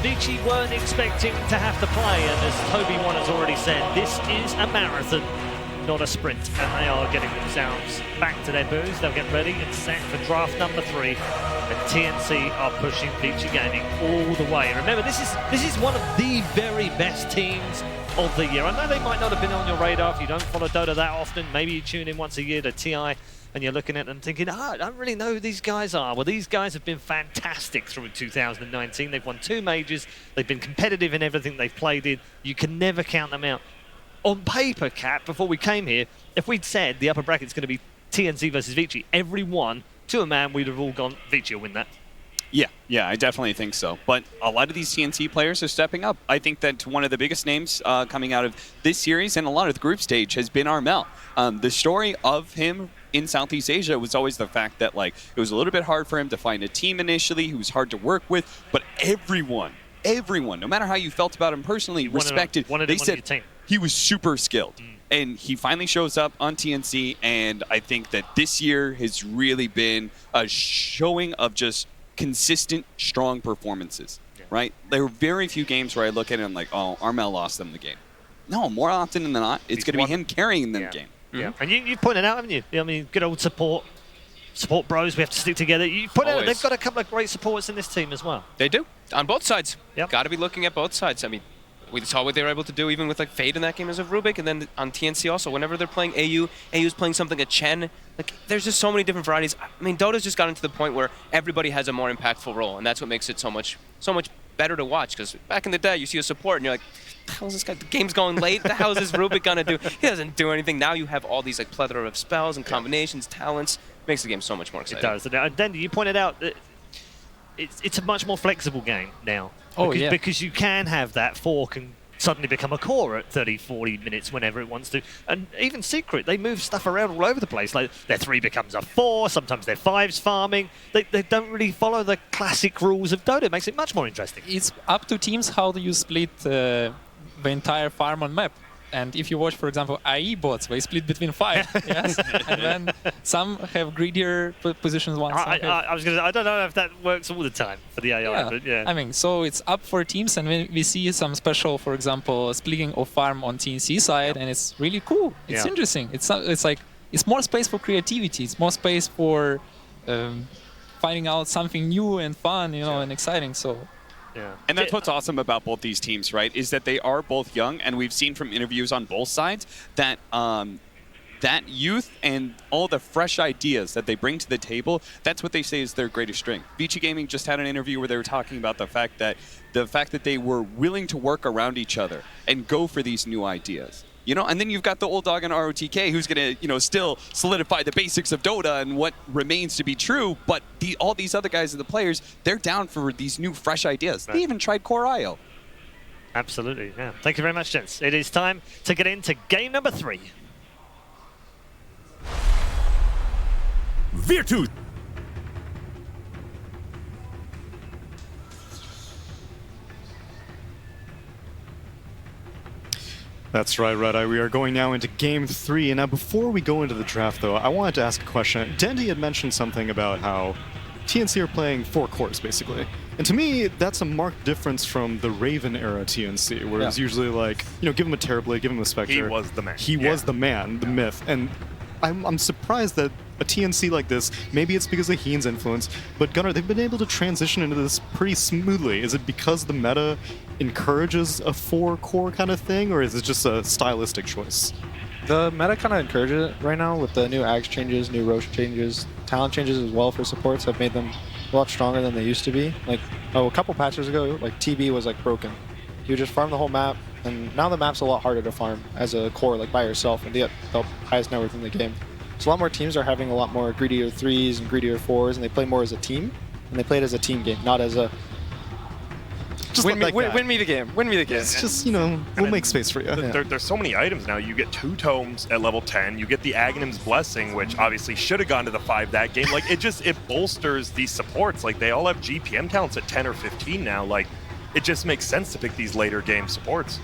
Vici weren't expecting to have to play, and as Toby One has already said, this is a marathon, not a sprint, and they are getting themselves back to their booths. They'll get ready and set for draft number 3, and TNC are pushing Vici Gaming all the way. And remember, this is one of the very best teams of the year. I know they might not have been on your radar if you don't follow Dota that often. Maybe you tune in once a year to TI and you're looking at them thinking, I don't really know who these guys are. Well, these guys have been fantastic through 2019. They've won 2 majors. They've been competitive in everything they've played in. You can never count them out. On paper, Kat, before we came here, if we'd said the upper bracket's going to be TNC versus Vici, everyone, to a man, we'd have all gone, Vici will win that. Yeah, I definitely think so. But a lot of these TNC players are stepping up. I think that one of the biggest names coming out of this series and a lot of the group stage has been Armel. The story of him in Southeast Asia was always the fact that it was a little bit hard for him to find a team initially. He was hard to work with, but everyone, no matter how you felt about him personally, respected. They said he was super skilled. And he finally shows up on TNC, and I think that this year has really been a showing of just consistent, strong performances, right? There are very few games where I look at it and I'm like, oh, Armel lost them the game. No, more often than not, it's going to be him carrying them the game. Yeah, and you pointed out, haven't you? I mean, good old support bros, we have to stick together. You put out, they've got a couple of great supports in this team as well. They do, on both sides. Yep. Got to be looking at both sides. I mean, we saw what they were able to do even with Fade in that game as of Rubik, and then on TNC also, whenever they're playing AU's playing something at Chen, there's just so many different varieties. I mean, Dota's just gotten to the point where everybody has a more impactful role, and that's what makes it so much better to watch, because back in the day, you see a support, and you're like, how's this guy, the game's going late, the hell is this Rubik gonna do? He doesn't do anything. Now you have all these plethora of spells and combinations, talents, makes the game so much more exciting. It does. And then you pointed out that it's a much more flexible game now. Because you can have that 4 can suddenly become a core at 30, 40 minutes whenever it wants to. And even Secret, they move stuff around all over the place. Like their 3 becomes a 4, sometimes their 5's farming. They don't really follow the classic rules of Dota. It makes it much more interesting. It's up to teams how do you split the entire farm on map. And if you watch, for example, IE bots, they split between 5, yes? And then some have greedier positions once. I was gonna. I don't know if that works all the time for the AI, but yeah. I mean, so it's up for teams, and when we see some special, for example, splitting of farm on TNC side, and it's really cool. It's interesting. It's more space for creativity. It's more space for finding out something new and fun, and exciting. So. Yeah. And that's what's awesome about both these teams, right, is that they are both young, and we've seen from interviews on both sides that that youth and all the fresh ideas that they bring to the table, that's what they say is their greatest strength. Vici Gaming just had an interview where they were talking about the fact that they were willing to work around each other and go for these new ideas. And then you've got the old dog in ROTK who's going to, still solidify the basics of Dota and what remains to be true. But all these other guys and the players, they're down for these new, fresh ideas. Right. They even tried Core IO. Absolutely, yeah. Thank you very much, gents. It is time to get into game number 3. Virtus. That's right, Red Eye. We are going now into Game 3. And now, before we go into the draft, though, I wanted to ask a question. Dendy had mentioned something about how TNC are playing 4 cores, basically. And to me, that's a marked difference from the Raven era TNC, where it's usually like, give him a Terrorblade, give him a Spectre. He was the man. He was the man, the myth. And I'm surprised that a TNC like this, maybe it's because of Heen's influence, but Gunnar, they've been able to transition into this pretty smoothly. Is it because the meta encourages a 4-core kind of thing, or is it just a stylistic choice? The meta kind of encourages it right now with the new Axe changes, new Roche changes, talent changes as well for supports have made them a lot stronger than they used to be. A couple patches ago, TB was broken. You just farm the whole map, and now the map's a lot harder to farm as a core by yourself and the highest net worth in the game. So a lot more teams are having a lot more greedier 3s and greedier 4s, and they play more as a team, and they play it as a team game, not as a win me the game. It's just, we'll make space for you. There's so many items now. You get 2 tomes at level 10. You get the Aghanim's Blessing, which obviously should have gone to the 5 that game. It bolsters these supports. They all have GPM counts at 10 or 15 now. It just makes sense to pick these later game supports.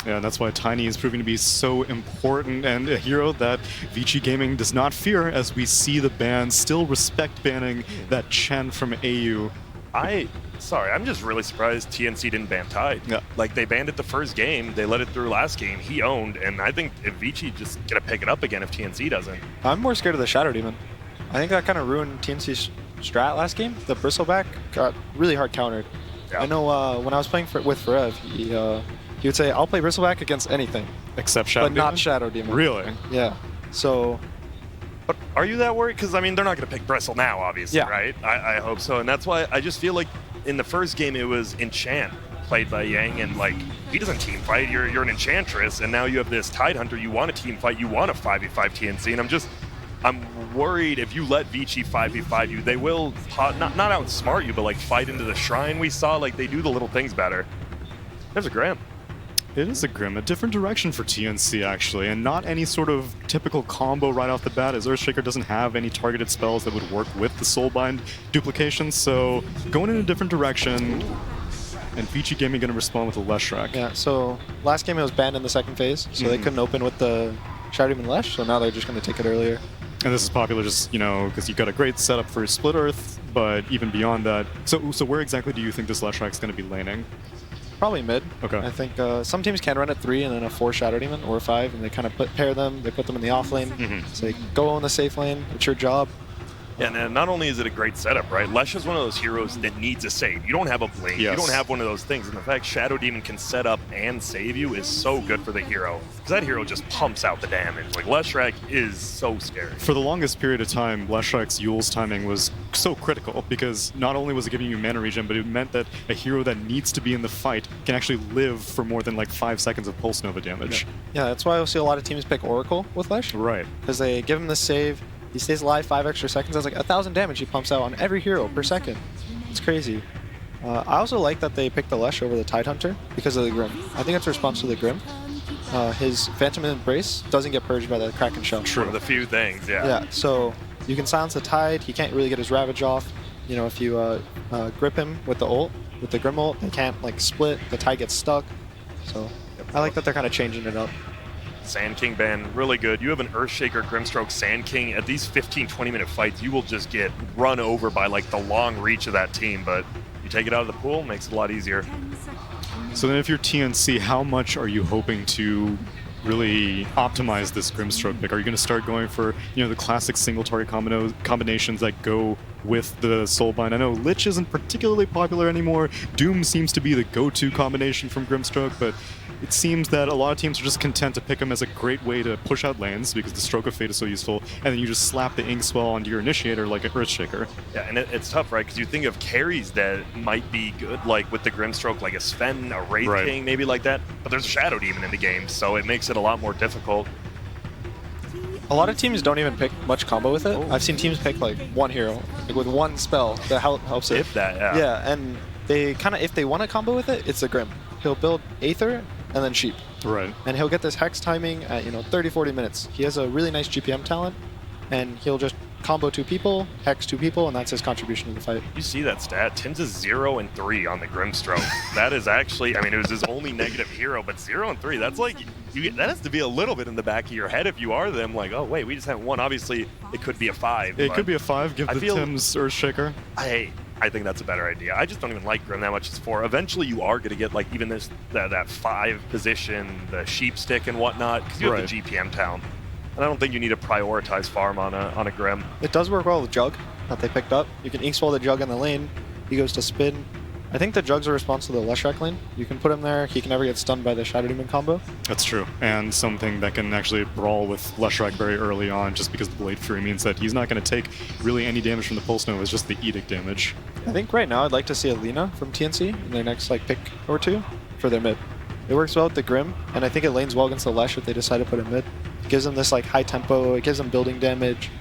Yeah, and that's why Tiny is proving to be so important and a hero that Vici Gaming does not fear, as we see the ban still respect banning that Chen from AU. I Sorry, I'm just really surprised TNC didn't ban Tide. Yeah. Like, they banned it the first game, they let it through last game, he owned, and I think if Vici just gonna pick it up again if TNC doesn't. I'm more scared of the Shadow Demon. I think that kind of ruined TNC's strat last game. The Bristleback got really hard countered. Yeah. I know when I was playing with Forev, he would say, I'll play Bristleback against anything, Except Shadow but Demon? not Shadow Demon. Really? Yeah. So, But are you that worried? Because, I mean, they're not going to pick Bristle now, obviously, Yeah. right? I hope so. And that's why I just feel like in the first game it was Enchant played by Yang, and, like, he doesn't team fight. You're an Enchantress, and now you have this Tide Hunter. You want to team fight. You want a 5v5 TNC. And I'm worried if you let Vici 5v5 you, they will not outsmart you, but, like, fight into the Shrine we saw. Like, they do the little things better. There's a Grim. It is a Grim, a different direction for TNC actually, and not any sort of typical combo right off the bat, as Earthshaker doesn't have any targeted spells that would work with the Soulbind duplication, so going in a different direction, and Vici Gaming going to respond with a Leshrac. yeah, so last game it was banned in the second phase, so they couldn't open with the Shadow Demon Lesh, so now they're just going to take it earlier. And this is popular just, because you've got a great setup for Split Earth, but even beyond that, so where exactly do you think this Leshrac's going to be laning? Probably mid. Okay. I think some teams can run at 3 and then a 4 Shadow Demon or 5, and they kind of pair them. They put them in the off lane. So they go on the safe lane. It's your job. And then not only is it a great setup, right? Lesh is one of those heroes that needs a save. You don't have a blade. Yes. You don't have one of those things. And the fact Shadow Demon can set up and save you is so good for the hero. Because that hero just pumps out the damage. Like, Leshrac is so scary. For the longest period of time, Leshrac's Yule's timing was so critical because not only was it giving you mana regen, but it meant that a hero that needs to be in the fight can actually live for more than like 5 seconds of Pulse Nova damage. Yeah, that's why you'll see a lot of teams pick Oracle with Lesh. Right. Because they give him the save. He stays alive 5 extra seconds. That's like 1,000 damage he pumps out on every hero per second. It's crazy. I also like that they picked the Lesh over the Tide Hunter because of the Grim. I think it's a response to the Grim. His Phantom Embrace doesn't get purged by the Kraken Shell. One of the few things, yeah. Yeah, so you can silence the Tide. He can't really get his Ravage off. If you grip him with the ult, with the Grim ult, they can't like split. The Tide gets stuck. So I like that they're kind of changing it up. Sand King ban, really good. You have an Earthshaker, Grimstroke, Sand King. At these 15-20 minute fights, you will just get run over by like the long reach of that team, but you take it out of the pool, makes it a lot easier. So then if you're TNC, how much are you hoping to really optimize this Grimstroke pick? Are you going to start going for, the classic single target combinations that go with the Soulbind? I know Lich isn't particularly popular anymore. Doom seems to be the go-to combination from Grimstroke, but it seems that a lot of teams are just content to pick him as a great way to push out lanes because the Stroke of Fate is so useful, and then you just slap the Ink Swell onto your Initiator like an Earthshaker. Yeah, and it's tough, right? Because you think of carries that might be good, like with the Grimstroke, like a Sven, a Wraith Right. King, maybe like that, but there's a Shadow Demon in the game, so it makes it a lot more difficult. A lot of teams don't even pick much combo with it. I've seen teams pick like one hero, like with one spell that helps it. If that, yeah. Yeah, and they kind of, if they want to combo with it, it's the Grim. He'll build Aether and then Sheep. Right. And he'll get this Hex timing at 30-40 minutes. He has a really nice GPM talent, and he'll just combo 2 people, Hex 2 people, and that's his contribution to the fight. You see that stat? Tim's is 0 and 3 on the Grimstroke. That is actually, I mean, it was his only negative hero, but 0 and 3, that's like, that has to be a little bit in the back of your head if you are them, like, oh wait, we just have 1. Obviously, it could be a 5. It could be a 5, give I the feel- Tim's Earthshaker. I think that's a better idea. I just don't even like Grim that much as 4. Eventually, you are going to get like even that 5 position, the sheep stick and whatnot, because you have the GPM talent. And I don't think you need to prioritize farm on a Grim. It does work well with Jug that they picked up. You can Ink Swell the Jug in the lane. He goes to spin. I think the Jug's a response to the Leshrac lane. You can put him there. He can never get stunned by the Shadow Demon combo. That's true, and something that can actually brawl with Leshrac very early on, just because the Blade Fury means that he's not going to take really any damage from the Pulse Nova, it's just the Edict damage. I think right now I'd like to see a Lina from TNC in their next pick or 2 for their mid. It works well with the Grim, and I think it lanes well against the Lesh if they decide to put it mid. It gives them this high tempo, it gives them building damage.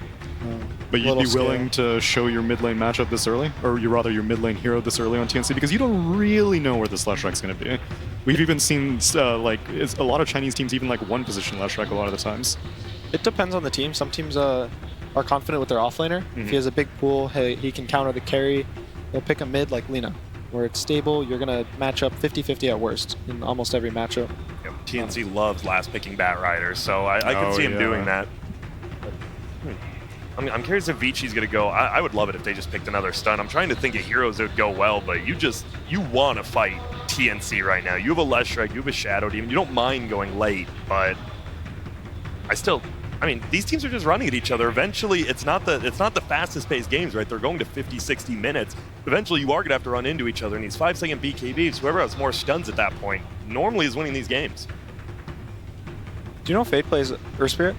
But you'd be willing to show your mid lane matchup this early? Or rather your mid lane hero this early on TNC? Because you don't really know where this Leshrac's going to be. We've even seen a lot of Chinese teams even one position Leshrac a lot of the times. It depends on the team. Some teams are confident with their offlaner. If he has a big pool, he can counter the carry. They'll pick a mid like Lina, where it's stable. You're going to match up 50-50 at worst in almost every matchup. Yep. TNC loves last picking Bat Riders, so I could see him doing that. I'm curious if Vici's going to go. I would love it if they just picked another stun. I'm trying to think of heroes that would go well, but you want to fight TNC right now. You have a Leshrac, you have a Shadow Demon. You don't mind going late, but I mean, these teams are just running at each other. Eventually, it's not the fastest-paced games, right? They're going to 50, 60 minutes. Eventually, you are going to have to run into each other. And these 5-second BKBs, whoever has more stuns at that point, normally is winning these games. Do you know if Fade plays Earth Spirit?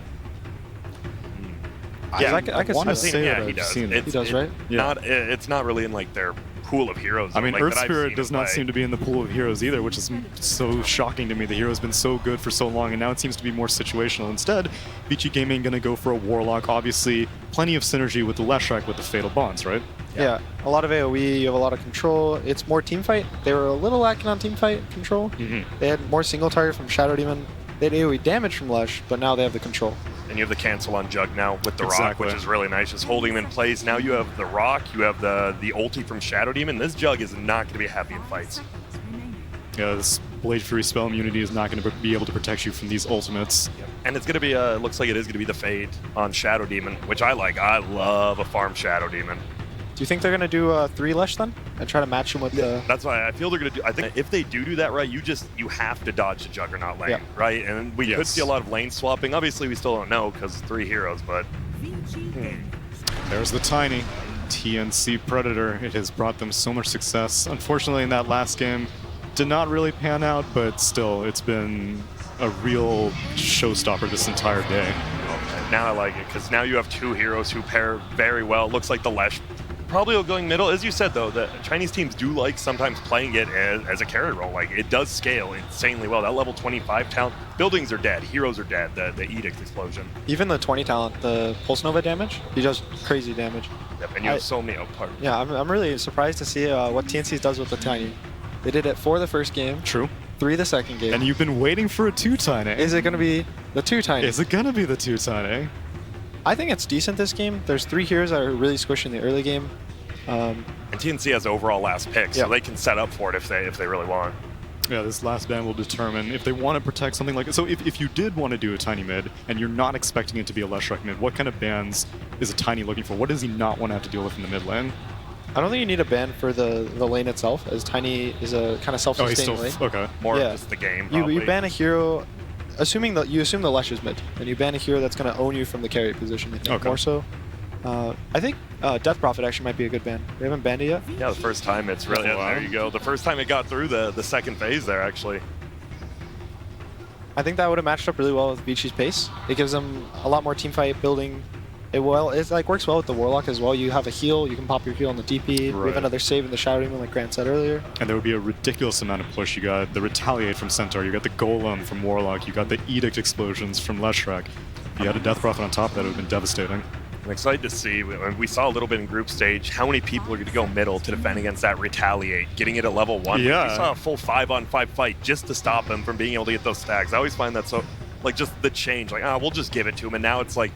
Yeah, I could want to see say that. that he I've does. seen it. He does, right? Yeah. It's not really in like their pool of heroes. I mean, like, Earth that I've Spirit seen does him not play. seem to be in the pool of heroes either, which is so shocking to me. The hero's been so good for so long, and now it seems to be more situational. Instead, Vici Gaming going to go for a Warlock. Obviously, plenty of synergy with the Leshrac with the Fatal Bonds, right? Yeah, a lot of AoE, you have a lot of control. It's more teamfight. They were a little lacking on teamfight control. They had more single target from Shadow Demon. They had AoE damage from Lesh, but now they have the control. And you have the cancel on Jug now with the Rock, Exactly. which is really nice. Just holding him in place. Now you have the Rock, you have the ulti from Shadow Demon. This Jug is not going to be happy in fights. Yeah, this Blade Fury spell immunity is not going to be able to protect you from these ultimates. And it's going to be, looks like it is going to be the Fade on Shadow Demon, which I like. I love a farm Shadow Demon. Do you think they're going to do 3 Lesh then? And try to match him with the... That's why I feel they're going to do. I think if they do that right, you have to dodge the Juggernaut lane, Yeah. right? And we could see a lot of lane swapping. Obviously, we still don't know because 3 heroes, but There's the Tiny TNC Predator. It has brought them so much success. Unfortunately, in that last game, did not really pan out, but still, it's been a real showstopper this entire day. now I like it because now you have 2 heroes who pair very well. Looks like the Lesh probably going middle. As you said, though, the Chinese teams do like sometimes playing it as a carry role. Like, it does scale insanely well. That level 25 talent, buildings are dead, heroes are dead, the Edict explosion. Even the 20 talent, the Pulse Nova damage, he does crazy damage. Yep, and you have so many pardon. Yeah, I'm really surprised to see what TNC does with the Tiny. They did it 4 the first game, True. 3 the second game. And you've been waiting for a 2 Tiny. Is it going to be the 2 Tiny? Is it going to be the 2 Tiny? I think it's decent this game. There's 3 heroes that are really squishy in the early game. And TNC has the overall last pick, so they can set up for it if they really want. Yeah, this last ban will determine if they want to protect something like it. So if you did want to do a Tiny mid, and you're not expecting it to be a Leshrac mid, what kind of bans is a Tiny looking for? What does he not want to have to deal with in the mid lane? I don't think you need a ban for the lane itself, as Tiny is a kind of self-sustaining lane. Okay. More of just the game, You ban a hero, assuming that you assume the Lesh is mid, and you ban a hero that's going to own you from the carry position, I think, more so. I think Death Prophet actually might be a good ban. We haven't banned it yet. Yeah, the first time it's really, there you go. The first time it got through the second phase there, actually. I think that would have matched up really well with Vici's pace. It gives them a lot more team fight building. It's like works well with the Warlock as well. You have a heal, you can pop your heal on the DP. We have another save in the Shadow Demon, like Grant said earlier. And there would be a ridiculous amount of push. You got the Retaliate from Centaur, you got the Golem from Warlock, you got the Edict explosions from Leshrac. If you had a Death Prophet on top, that would have been devastating. I'm excited to see. We saw a little bit in group stage how many people are going to go middle to defend against that Retaliate, getting it at level 1. Yeah. We saw a full 5-on-5 fight just to stop him from being able to get those stacks. I always find that so, like, just the change. Like, we'll just give it to him, and now it's like,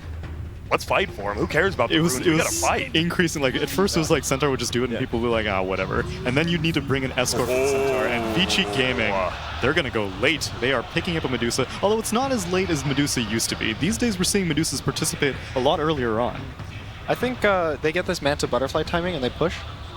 let's fight for him. Who cares about the runes? We gotta fight. Increasing. Like, at first it was like Centaur would just do it and people would be like, whatever. And then you'd need to bring an escort from Centaur. And Vici Gaming, they're going to go late. They are picking up a Medusa, although it's not as late as Medusa used to be. These days we're seeing Medusas participate a lot earlier on. I think they get this Manta Butterfly timing and they push.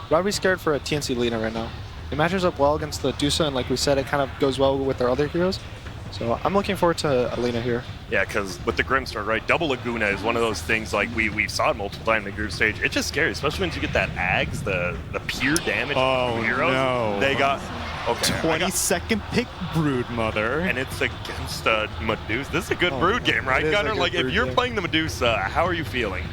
But I'd be scared for a TNC Lina right now. It matches up well against the Dusa, and like we said, it kind of goes well with their other heroes. So I'm looking forward to Alina here. Yeah, because with the Grimstar, right, double Laguna is one of those things, like we saw it multiple times in the group stage. It's just scary, especially once you get that Ags, the pure damage from heroes. No. They got 22nd pick Brood Mother. And it's against Medusa. This is a good Brood game, right, it is Gunnar? a good Like, if Brood you're game. playing the Medusa, how are you feeling?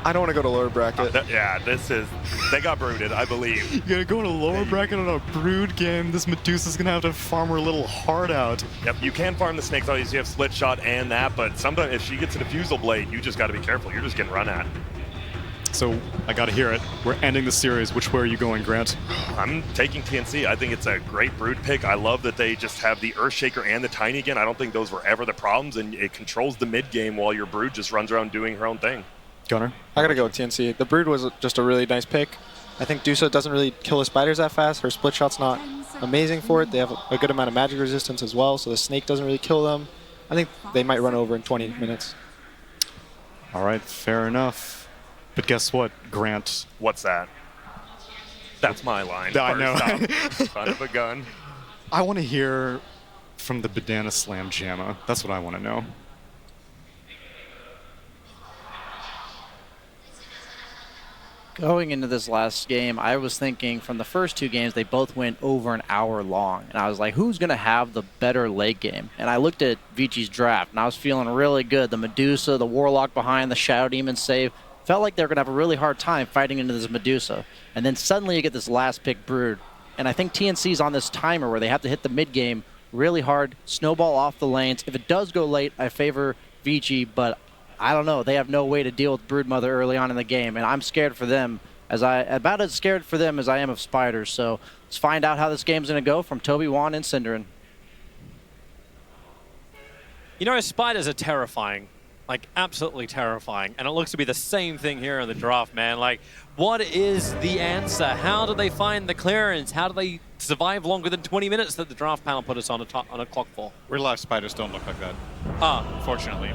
I don't want to go to lower bracket. They got brooded, I believe. You're going to go in a lower bracket on a Brood game. This Medusa's going to have to farm her little heart out. Yep, you can farm the snakes. Obviously, you have split shot and that, but sometimes if she gets a diffusal blade, you just got to be careful. You're just getting run at. So, I got to hear it. We're ending the series. Which way are you going, Grant? I'm taking TNC. I think it's a great Brood pick. I love that they just have the Earthshaker and the Tiny again. I don't think those were ever the problems, and it controls the mid game while your Brood just runs around doing her own thing. Gunnar? I gotta go with TNC. The Brood was just a really nice pick. I think Dusa doesn't really kill the spiders that fast. Her split shot's not amazing for it. They have a good amount of magic resistance as well, so the snake doesn't really kill them. I think they might run over in 20 minutes. All right, fair enough. But guess what, Grant? What's that? That's my line. I know. First up, son of a gun. I want to hear from the Banana Slam Jamma. That's what I want to know. Going into this last game, I was thinking from the first two games, they both went over an hour long. And I was like, who's going to have the better late game? And I looked at Vici's draft, and I was feeling really good. The Medusa, the Warlock behind, the Shadow Demon save. Felt like they were going to have a really hard time fighting into this Medusa. And then suddenly you get this last pick Brood. And I think TNC's on this timer where they have to hit the mid game really hard, snowball off the lanes. If it does go late, I favor Vici, but I don't know. They have no way to deal with Broodmother early on in the game, and I'm scared for them about as scared for them as I am of spiders. So let's find out how this game's going to go from Toby, Juan, and Synderen. You know, spiders are terrifying. Like, absolutely terrifying. And it looks to be the same thing here in the draft, man. Like, what is the answer? How do they find the clearance? How do they survive longer than 20 minutes that the draft panel put us on a clock for? Real life spiders don't look like that, unfortunately.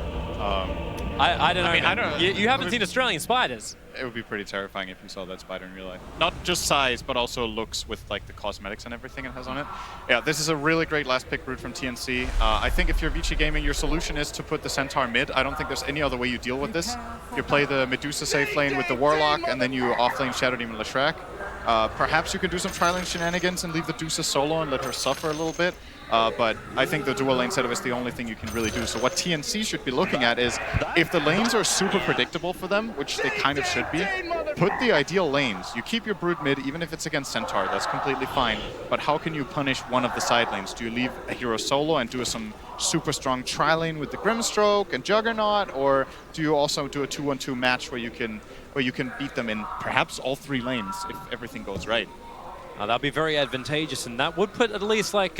I don't know. I mean, I don't know. You haven't seen Australian spiders. It would be pretty terrifying if you saw that spider in real life. Not just size, but also looks with like the cosmetics and everything it has on it. Yeah, this is a really great last pick Brood from TNC. I think if you're Vici Gaming, your solution is to put the Centaur mid. I don't think there's any other way you deal with this. You play the Medusa safe lane with the Warlock, and then you offlane Shadow Demon Leshrac. Perhaps you can do some tri-lane shenanigans and leave the Dusa solo and let her suffer a little bit. But I think the dual lane setup is the only thing you can really do. So what TNC should be looking at is, if the lanes are super predictable for them, which they kind of should be, put the ideal lanes. You keep your Brood mid, even if it's against Centaur, that's completely fine. But how can you punish one of the side lanes? Do you leave a hero solo and do some super strong tri-lane with the Grimstroke and Juggernaut, or do you also do a 2-on-2 match where you can beat them in perhaps all three lanes if everything goes right? That'd be very advantageous, and that would put at least like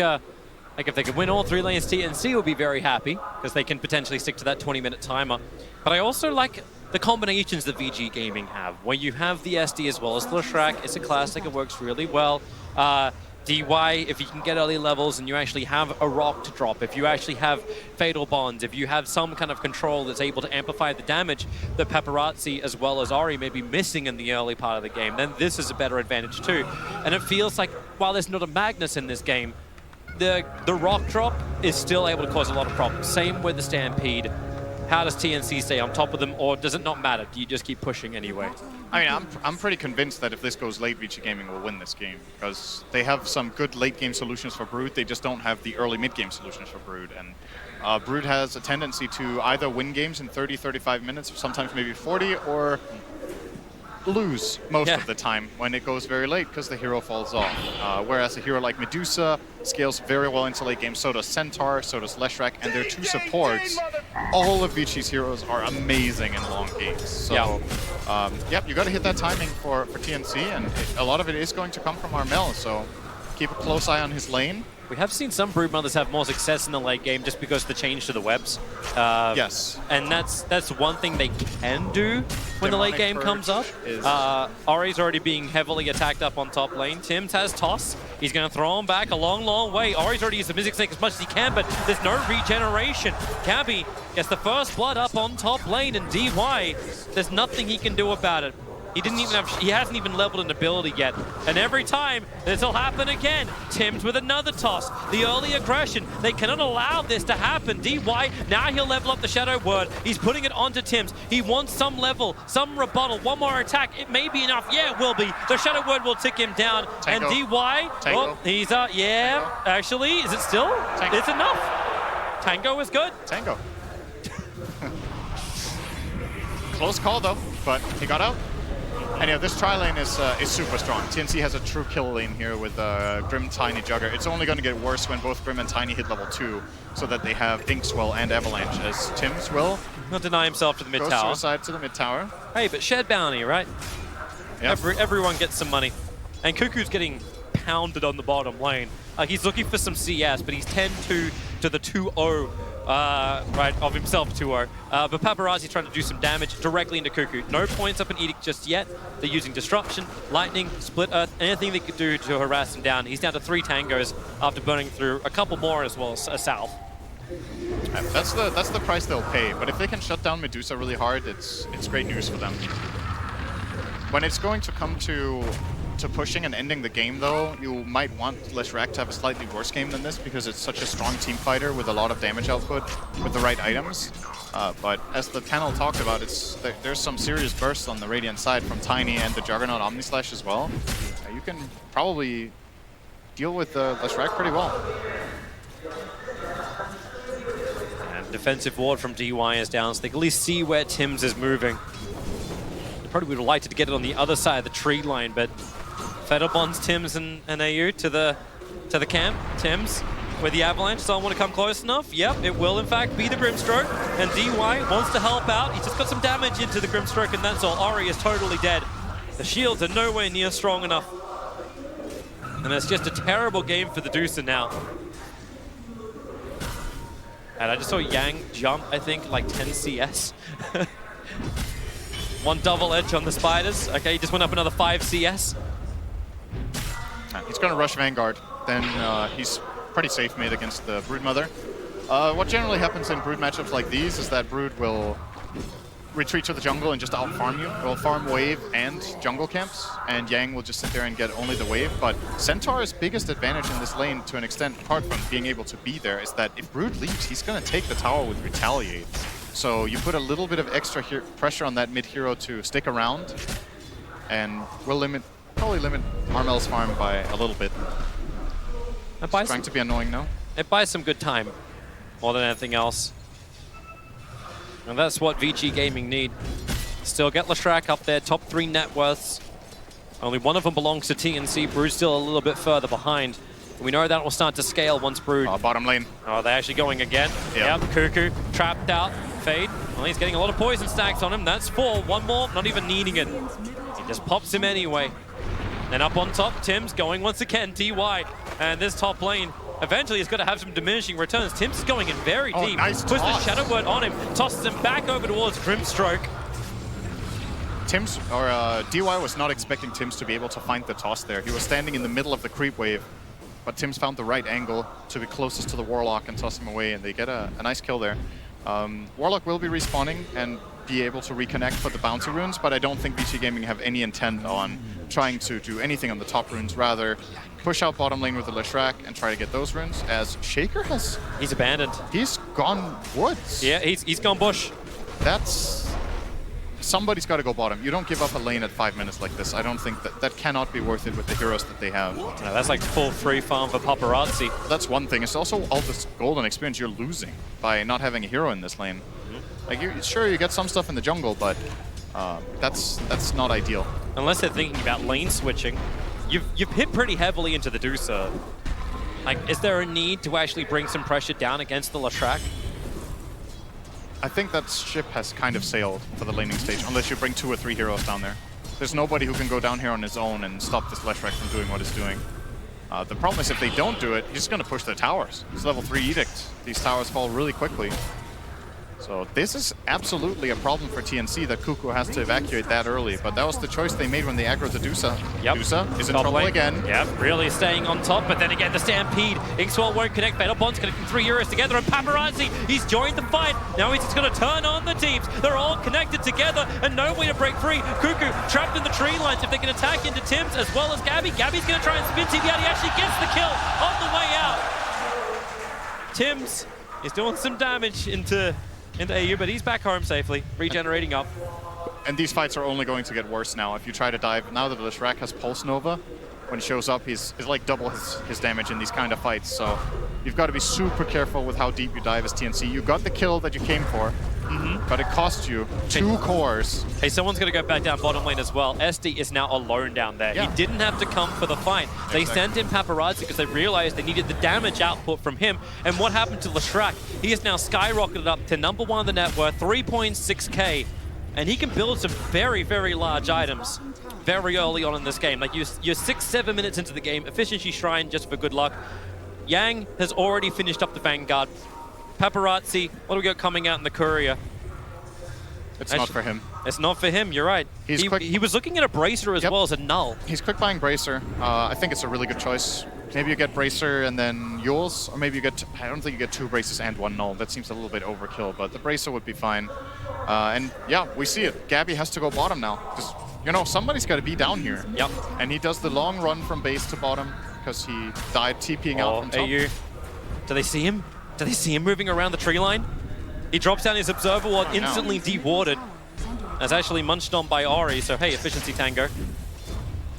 if they could win all three lanes, TNC would be very happy because they can potentially stick to that 20-minute timer. But I also like the combinations that VG Gaming have, where you have the SD as well as Leshrac. It's a classic, it works really well. DY, if you can get early levels and you actually have a rock to drop, if you actually have Fatal Bonds, if you have some kind of control that's able to amplify the damage that Paparazzi as well as Ori may be missing in the early part of the game, then this is a better advantage too. And it feels like, while there's not a Magnus in this game, the rock drop is still able to cause a lot of problems. Same with the Stampede. How does TNC stay on top of them, or does it not matter? Do you just keep pushing anyway? I mean, I'm pretty convinced that if this goes late, Vici Gaming will win this game, because they have some good late-game solutions for Brood. They just don't have the early mid-game solutions for Brood. And Brood has a tendency to either win games in 30, 35 minutes, or sometimes maybe 40, or lose most of the time when it goes very late because the hero falls off. Whereas a hero like Medusa scales very well into late game. So does Centaur, so does Leshrac, and their two supports. All of Vici's heroes are amazing in long games. So, yep, you got to hit that timing for TNC, and a lot of it is going to come from Armel. So keep a close eye on his lane. We have seen some Broodmothers have more success in the late game just because of the change to the webs. Yes. And that's one thing they can do when the late game comes up. Ori's already being heavily attacked up on top lane. Tims has Toss. He's going to throw him back a long, long way. Ori's already used the Mystic Snake as much as he can, but there's no regeneration. Gabby gets the first blood up on top lane, and DY, there's nothing he can do about it. He hasn't even leveled an ability yet. And every time, this will happen again. Tims with another toss. The early aggression. They cannot allow this to happen. DY, now he'll level up the Shadow Word. He's putting it onto Tims. He wants some level, some rebuttal, one more attack. It may be enough. Yeah, it will be. The Shadow Word will tick him down. Tango. And DY, Tango. He's, yeah, Tango. Actually, is it still? Tango. It's enough. Tango is good. Tango. Close call though, but he got out. And yeah, this tri-lane is super strong. TNC has a true kill lane here with Grim, Tiny, Jugger. It's only going to get worse when both Grim and Tiny hit level 2, so that they have Inkswell and Avalanche, as Tims will Not deny himself to the mid go tower. suicide to the mid tower. Hey, but shared bounty, right? Yep. Everyone gets some money. And Cuckoo's getting pounded on the bottom lane. He's looking for some CS, but he's 10-2 to the 2-0. Right, of himself 2-0. But Paparazzi's trying to do some damage directly into Cuckoo. No points up in Edict just yet. They're using Disruption, Lightning, Split Earth, anything they could do to harass him down. He's down to 3 tangos after burning through a couple more as well south. That's the price they'll pay. But if they can shut down Medusa really hard, it's great news for them. When it's going to come to pushing and ending the game, though, you might want Leshrac to have a slightly worse game than this because it's such a strong team fighter with a lot of damage output with the right items. But as the panel talked about, there's some serious bursts on the Radiant side from Tiny and the Juggernaut Omnislash as well. You can probably deal with Leshrac pretty well. And defensive ward from DY is down, so they can at least see where Tims is moving. They probably would have liked to get it on the other side of the tree line, but Fedor bonds Tims and AU to the camp. Tims with the Avalanche, someone want to come close enough? Yep, it will in fact be the Grimstroke, and DY wants to help out. He's just got some damage into the Grimstroke, and that's all. Ori is totally dead. The shields are nowhere near strong enough. And it's just a terrible game for the Deucer now. And I just saw Yang jump, I think, like 10 CS. One double edge on the Spiders. Okay, he just went up another 5 CS. He's going to rush Vanguard. Then he's pretty safe mid against the Broodmother. What generally happens in Brood matchups like these is that Brood will retreat to the jungle and just out-farm you. It will farm wave and jungle camps, and Yang will just sit there and get only the wave. But Centaur's biggest advantage in this lane, to an extent, apart from being able to be there, is that if Brood leaves, he's going to take the tower with Retaliate. So you put a little bit of extra pressure on that mid-hero to stick around, and will probably limit Armel's farm by a little bit. It's trying to be annoying now. It buys some good time, more than anything else. And that's what VG Gaming need. Still get Leshrac up there, top 3 net worths. Only one of them belongs to TNC. Brood's still a little bit further behind. We know that will start to scale once Brood... bottom lane. Oh, they're actually going again. Yep. Cuckoo trapped out. Fade. Well, he's getting a lot of poison stacks on him. That's 4. One more, not even needing it. He just pops him anyway. Then up on top, Tims going once again, DY. And this top lane eventually is going to have some diminishing returns. Tims is going in very deep. Nice Puts toss. the Shadow Word on him, tosses him back over towards Grimstroke. Tims, or DY was not expecting Tims to be able to find the toss there. He was standing in the middle of the creep wave, but Tims found the right angle to be closest to the Warlock and toss him away, and they get a nice kill there. Warlock will be respawning and be able to reconnect for the bounty runes, but I don't think VG Gaming have any intent on trying to do anything on the top runes. Rather, push out bottom lane with the Leshrac and try to get those runes, as Shaker has... He's abandoned. He's gone woods. Yeah, he's gone bush. That's... Somebody's got to go bottom. You don't give up a lane at 5 minutes like this. I don't think that cannot be worth it with the heroes that they have. No, that's like full free farm for Paparazzi. That's one thing. It's also all this golden experience you're losing by not having a hero in this lane. Like, sure, you get some stuff in the jungle, but that's not ideal. Unless they're thinking about lane switching. You've hit pretty heavily into the Deucer. Like, is there a need to actually bring some pressure down against the Leshrac? I think that ship has kind of sailed for the laning stage, unless you bring 2 or 3 heroes down there. There's nobody who can go down here on his own and stop this Leshrac from doing what it's doing. The problem is if they don't do it, he's just going to push the towers. It's level 3 Edict. These towers fall really quickly. So this is absolutely a problem for TNC that Cuckoo has to evacuate that early, but that was the choice they made when they aggroed the Deucer. Yep. Deucer is in Top trouble lane. again. Yep, really staying on top, but then again the Stampede. Inkswell won't connect, Fatal Bond's connecting 3 heroes together, and Paparazzi, he's joined the fight. Now he's just going to turn on the teams. They're all connected together, and no way to break free. Cuckoo trapped in the tree lines. If they can attack into Tims as well as Gabby, Gabby's going to try and spin TV out. He actually gets the kill on the way out. Tims is doing some damage into AU, but he's back home safely, regenerating up. And these fights are only going to get worse now. If you try to dive, now that Leshrac has Pulse Nova, when he shows up, he's like double his damage in these kind of fights. So you've got to be super careful with how deep you dive as TNC. You got the kill that you came for, but it cost you 2 cores. Hey, someone's going to go back down bottom lane as well. SD is now alone down there. Yeah. He didn't have to come for the fight. They sent in Paparazzi because they realized they needed the damage output from him. And what happened to Leshrac? He has now skyrocketed up to #1 in the net worth, 3.6k. And he can build some very, very large items very early on in this game. Like you're 6-7 minutes into the game, Efficiency Shrine just for good luck. Yang has already finished up the Vanguard. Paparazzi, what do we got coming out in the Courier? It's not for him. It's not for him, you're right. He was looking at a Bracer as well as a Null. He's quick buying Bracer. I think it's a really good choice. Maybe you get Bracer and then Yules, or maybe you get... I don't think you get 2 Braces and 1 Null. That seems a little bit overkill, but the Bracer would be fine. And yeah, we see it. Gabby has to go bottom now. Because, you know, somebody's got to be down here. Yep. And he does the long run from base to bottom because he died TPing out from top. AU. Do they see him? Do they see him moving around the tree line? He drops down his Observer Ward, instantly dewarded. That's actually munched on by Ori, so hey, efficiency tango.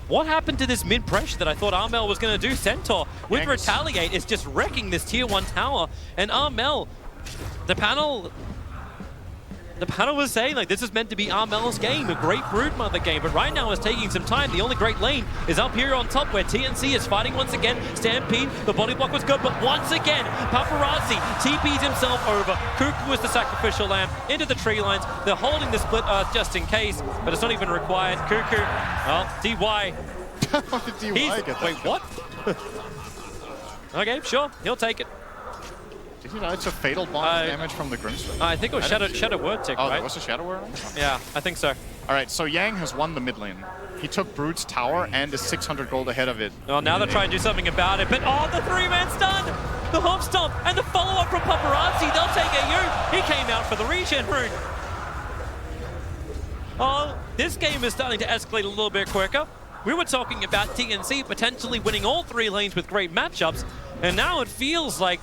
What happened to this mid-pressure that I thought Armel was going to do? Centaur, with Retaliate, is just wrecking this tier 1 tower. And Armel, the panel was saying, like, this is meant to be Armel's game, a great Broodmother game, but right now it's taking some time. The only great lane is up here on top where TNC is fighting once again. Stampede, the body block was good, but once again, Paparazzi TP'd himself over. Cuckoo was the sacrificial lamb into the tree lines. They're holding the split earth just in case, but it's not even required. Cuckoo, well, DY. How did DY get that? Wait, what? Okay, sure, he'll take it. Did he die to fatal bond damage from the Grimstone? I think it was Shadow Word tick, right? right? That was a Shadow Word? Yeah, I think so. All right, so Yang has won the mid lane. He took Brood's tower and is 600 gold ahead of it. Well, now they're trying to do something about it, but oh, the 3-man stun! The hop stomp and the follow-up from Paparazzi. They'll take AU. He came out for the regen rune. Oh, this game is starting to escalate a little bit quicker. We were talking about TNC potentially winning all 3 lanes with great matchups, and now it feels like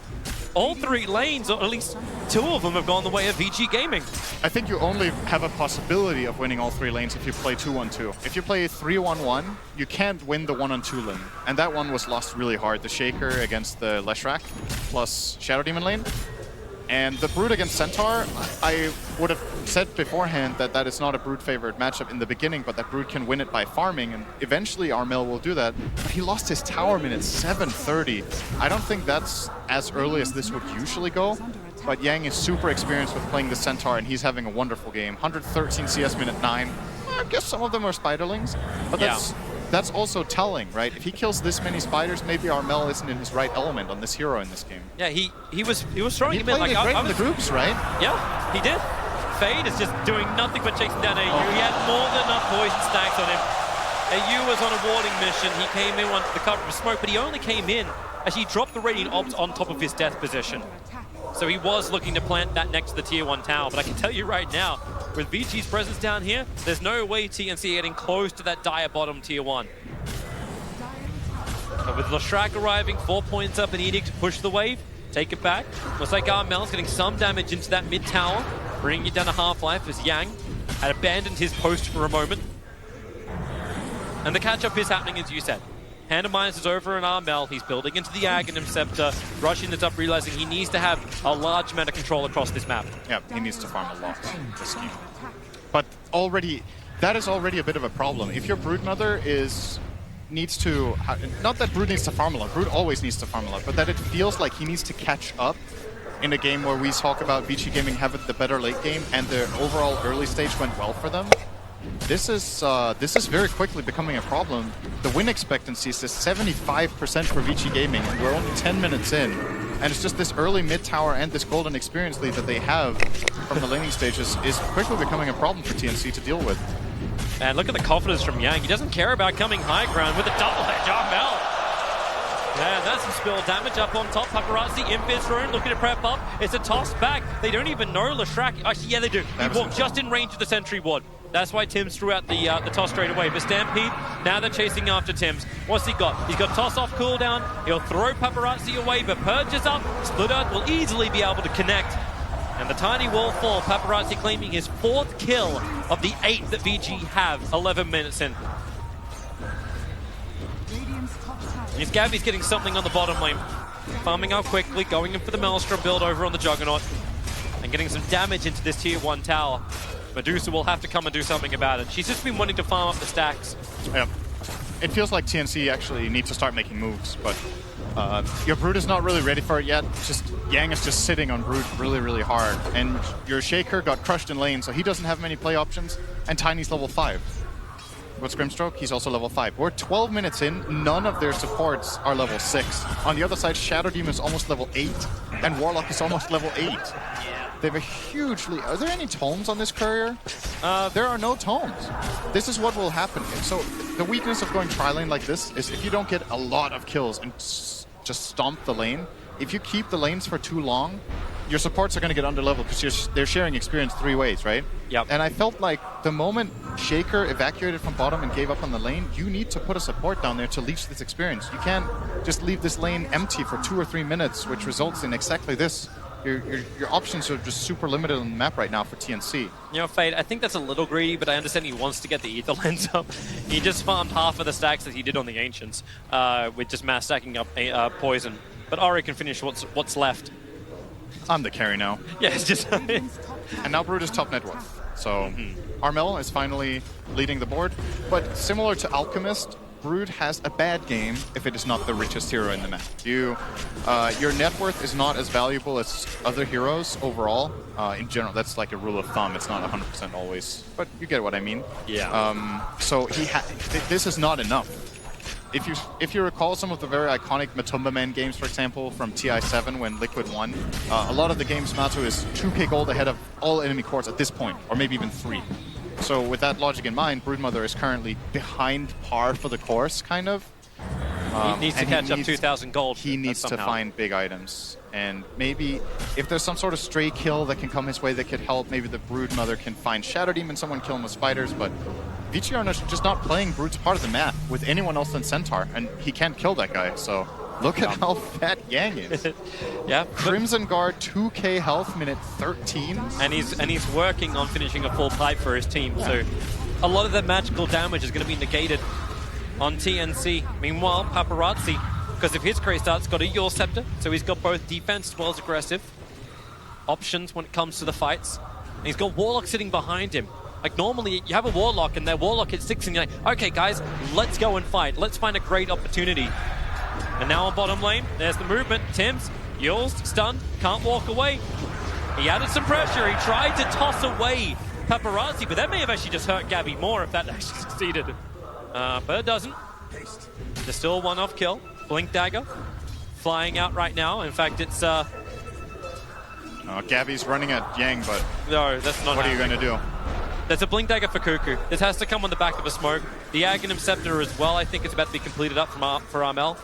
all 3 lanes, or at least 2 of them, have gone the way of VG Gaming. I think you only have a possibility of winning all 3 lanes if you play 2-1-2. If you play 3-1-1, you can't win the 1-on-2 lane. And that one was lost really hard. The Shaker against the Leshrac plus Shadow Demon lane. And the Brood against Centaur, I would have said beforehand that that is not a Brood-favored matchup in the beginning, but that Brood can win it by farming, and eventually Armel will do that. But he lost his tower min at 730. I don't think that's as early as this would usually go, but Yang is super experienced with playing the Centaur, and he's having a wonderful game. 113 CS min at 9. I guess some of them are Spiderlings, but that's also telling, right? If he kills this many spiders, maybe Armel isn't in his right element on this hero in this game. Yeah, he was throwing him in like like great in the groups, right? Yeah, he did. Fade is just doing nothing but chasing down AU. He had more than enough poison stacks on him. AU was on a warding mission. He came in onto the cover of smoke, but he only came in as he dropped the Radiant Ops on top of his death position. So he was looking to plant that next to the tier 1 tower, but I can tell you right now, with VG's presence down here, there's no way TNC getting close to that dire bottom tier 1. But with Leshrac arriving, 4 points up, and Edict to push the wave, take it back. Looks like Armel's getting some damage into that mid tower, bringing it down to half-life as Yang had abandoned his post for a moment. And the catch-up is happening, as you said. Hand of Mines is over on Armel. He's building into the Aghanim Scepter, rushing it up, realizing he needs to have a large amount of control across this map. Yeah, he needs to farm a lot this game. But already, that is already a bit of a problem. If your Broodmother needs to, not that Brood needs to farm a lot, Brood always needs to farm a lot, but that it feels like he needs to catch up in a game where we talk about VG Gaming having the better late game and the overall early stage went well for them. This is very quickly becoming a problem. The win expectancy is 75% for VG Gaming, and we're only 10 minutes in. And it's just this early mid tower and this golden experience lead that they have from the laning stages is quickly becoming a problem for TNC to deal with. And look at the confidence from Yang. He doesn't care about coming high ground with a double edge Armel. And that's some spill damage up on top. Paparazzi, Invis Rune looking to prep up. It's a toss back. They don't even know Leshrac. Actually, yeah, they do. He walked just in range of the sentry ward. That's why Tims threw out the toss straight away. But Stampede, now they're chasing after Tims. What's he got? He's got toss off cooldown. He'll throw Paparazzi away, but Purge is up. Split Earth will easily be able to connect. And the tiny wall fall. Paparazzi claiming his 4th kill of the 8 that VG have 11 minutes in. Gabby's getting something on the bottom lane. Farming out quickly, going in for the Maelstrom build over on the Juggernaut. And getting some damage into this tier 1 tower. Medusa will have to come and do something about it. She's just been wanting to farm up the stacks. Yeah. It feels like TNC actually needs to start making moves, but your Brood is not really ready for it yet. Just Yang is just sitting on Brood really, really hard. And your Shaker got crushed in lane, so he doesn't have many play options. And Tiny's level 5. What's Grimstroke? He's also level 5. We're 12 minutes in, none of their supports are level 6. On the other side, Shadow Demon is almost level 8, and Warlock is almost level 8. They have a huge lead. Are there any tomes on this courier? There are no tomes. This is what will happen here. So the weakness of going tri-lane like this is if you don't get a lot of kills and just stomp the lane, if you keep the lanes for too long, your supports are going to get underleveled because they're sharing experience 3 ways, right? Yep. And I felt like the moment Shaker evacuated from bottom and gave up on the lane, you need to put a support down there to leech this experience. You can't just leave this lane empty for 2 or 3 minutes, which results in exactly this. Your options are just super limited on the map right now for TNC. You know, Fade, I think that's a little greedy, but I understand he wants to get the Ether lens up. He just farmed half of the stacks that he did on the Ancients with just mass stacking up poison. But Ori can finish what's left. I'm the carry now. Yeah, it's just... And now Brood is top net worth. So Armel is finally leading the board. But similar to Alchemist, Brood has a bad game if it is not the richest hero in the map. Your net worth is not as valuable as other heroes overall. In general, that's like a rule of thumb. It's not 100% always, but you get what I mean. Yeah. So this is not enough. If you recall some of the very iconic Matumba Man games, for example, from TI7 when Liquid won, a lot of the games Mato is 2k gold ahead of all enemy cores at this point, or maybe even 3. So with that logic in mind, Broodmother is currently behind par for the course, kind of. He needs to catch up 2,000 gold. He needs to find big items. And maybe if there's some sort of stray kill that can come his way that could help, maybe the Broodmother can find Shadow Demon, someone kill him with spiders, but Vici are just not playing Brood's part of the map with anyone else than Centaur, and he can't kill that guy, so look at how fat Yang is. Yeah. Crimson Guard, 2k health, minute 13. And he's working on finishing a full pipe for his team, so a lot of the magical damage is going to be negated on TNC. Meanwhile, Paparazzi, because of his crazy starts, got a Your Scepter, so he's got both defense as well as aggressive options when it comes to the fights. And he's got Warlock sitting behind him. Like, normally, you have a Warlock, and their Warlock hits 6, and you're like, okay, guys, let's go and fight. Let's find a great opportunity. And now on bottom lane, there's the movement. Tim's, Yule's stunned, can't walk away. He added some pressure. He tried to toss away Paparazzi, but that may have actually just hurt Gabby more if that actually succeeded. But it doesn't. There's still a one-off kill. Blink Dagger flying out right now. In fact, it's... Gabby's running at Yang, but no, that's not what are you going to do? There's a Blink Dagger for Cuckoo. This has to come on the back of a smoke. The Aghanim Scepter as well, I think, is about to be completed up for Armel.